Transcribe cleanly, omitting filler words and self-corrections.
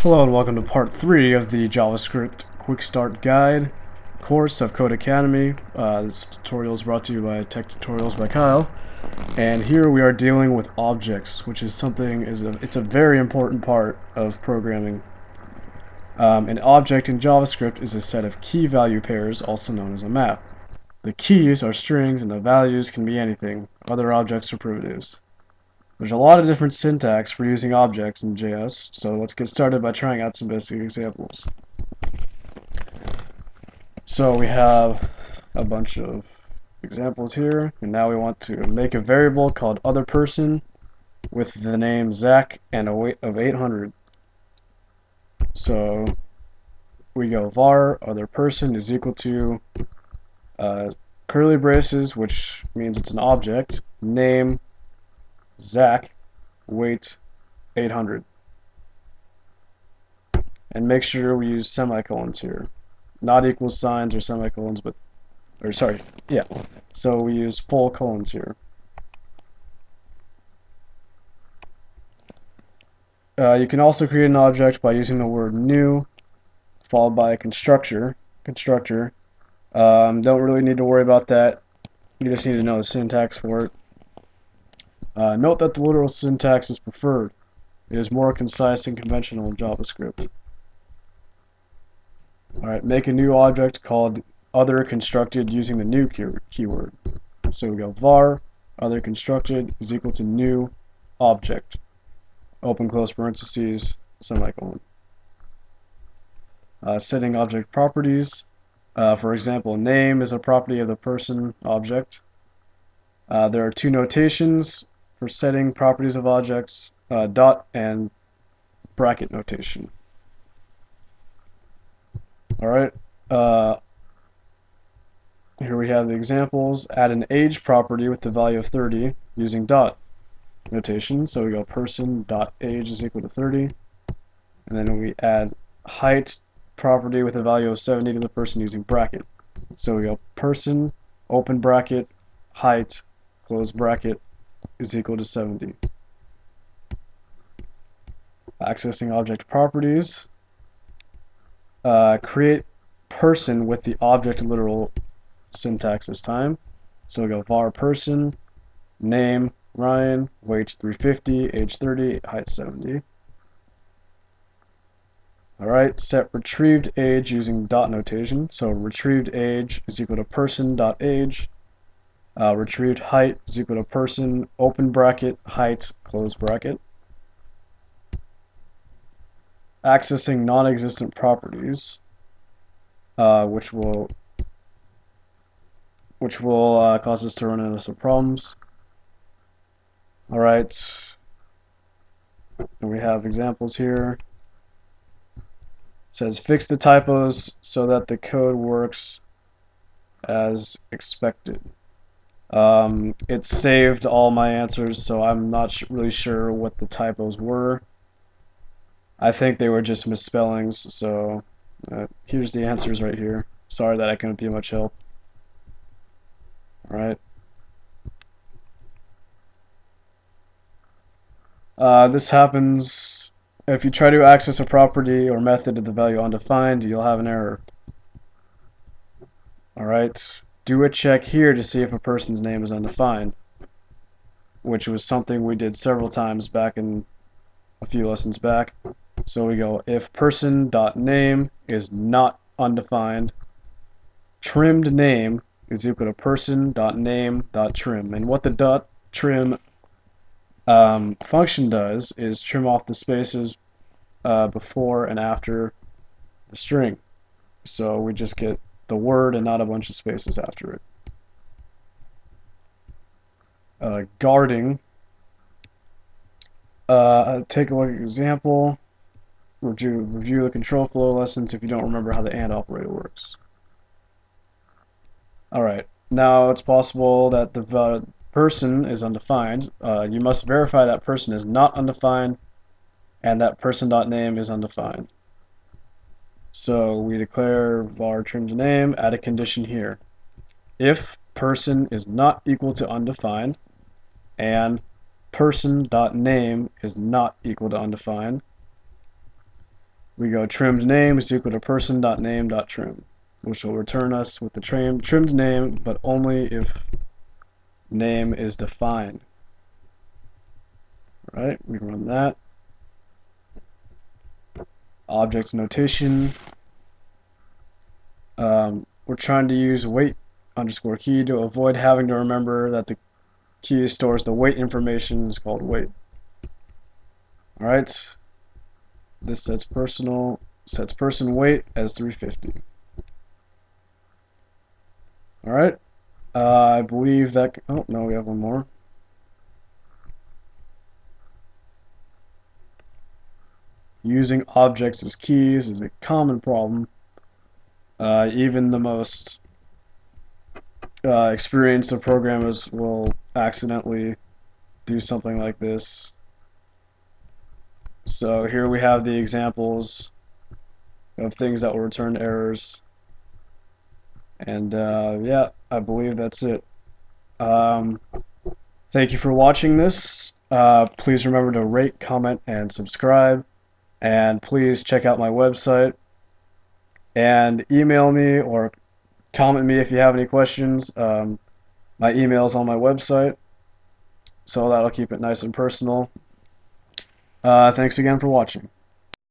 Hello and welcome to part 3 of the JavaScript Quick Start Guide course of Code Academy. This tutorial is brought to you by Tech Tutorials by Kyle. And here we are dealing with objects, which is it's a very important part of programming. An object in JavaScript is a set of key value pairs, also known as a map. The keys are strings and the values can be anything. Other objects are primitives. There's a lot of different syntax for using objects in JS, so let's get started by trying out some basic examples. So we have a bunch of examples here, and now we want to make a variable called otherPerson with the name Zach and a weight of 800. So we go var otherPerson is equal to curly braces, which means it's an object, name Zach, weight 800, and make sure we use semicolons here, not equal signs or semicolons, so we use full colons here. You can also create an object by using the word new followed by a constructor. Don't really need to worry about that. You just need to know the syntax for it. Note that the literal syntax is preferred. It is more concise and conventional in JavaScript. Alright, make a new object called other constructed using the new keyword. So we go var other constructed is equal to new object, open close parentheses, semicolon. Setting object properties. For example, name is a property of the person object. There are two notations for setting properties of objects, dot and bracket notation. Alright, here we have the examples. Add an age property with the value of 30 using dot notation. So we go person.age is equal to 30. And then we add height property with a value of 70 to the person using bracket. So we go person, open bracket, height, close bracket is equal to 70. Accessing object properties. Create person with the object literal syntax this time. So we go var person, name Ryan, weight 350, age 30, height 70. Alright, set retrieved age using dot notation. So retrieved age is equal to person.age. Retrieved height is equal to person, open bracket, height, close bracket. Accessing non-existent properties, which will cause us to run into some problems. Alright, and we have examples here. It says fix the typos so that the code works as expected. It saved all my answers, so I'm not really sure what the typos were. I think they were just misspellings, so here's the answers right here. Sorry that I couldn't be much help. Alright. This happens if you try to access a property or method of the value undefined, you'll have an error. Alright. Do a check here to see if a person's name is undefined, which was something we did several times back in a few lessons back. So we go if person.name is not undefined, trimmed name is equal to person.name.trim. And what the dot trim function does is trim off the spaces before and after the string. So we just get the word and not a bunch of spaces after it. Guarding. Take a look at an example. Review the control flow lessons if you don't remember how the AND operator works. Alright, now it's possible that the person is undefined. You must verify that person is not undefined and that person.name is undefined. So we declare var trim to name, add a condition here. If person is not equal to undefined and person.name is not equal to undefined, we go trimmed name is equal to person.name.trim, which will return us with the trimmed name, but only if name is defined. All right, we run that. Object notation. We're trying to use wait underscore key to avoid having to remember that the key stores the wait information. Is called wait. All right. This sets person wait as 350. All right. I believe that. Oh no, we have one more. Using objects as keys is a common problem. Even the most experienced of programmers will accidentally do something like this. So here we have the examples of things that will return errors. And yeah, I believe that's it. Thank you for watching this. Please remember to rate, comment, and subscribe. And please check out my website. And email me or comment me if you have any questions. My email is on my website, so that'll keep it nice and personal. Thanks again for watching.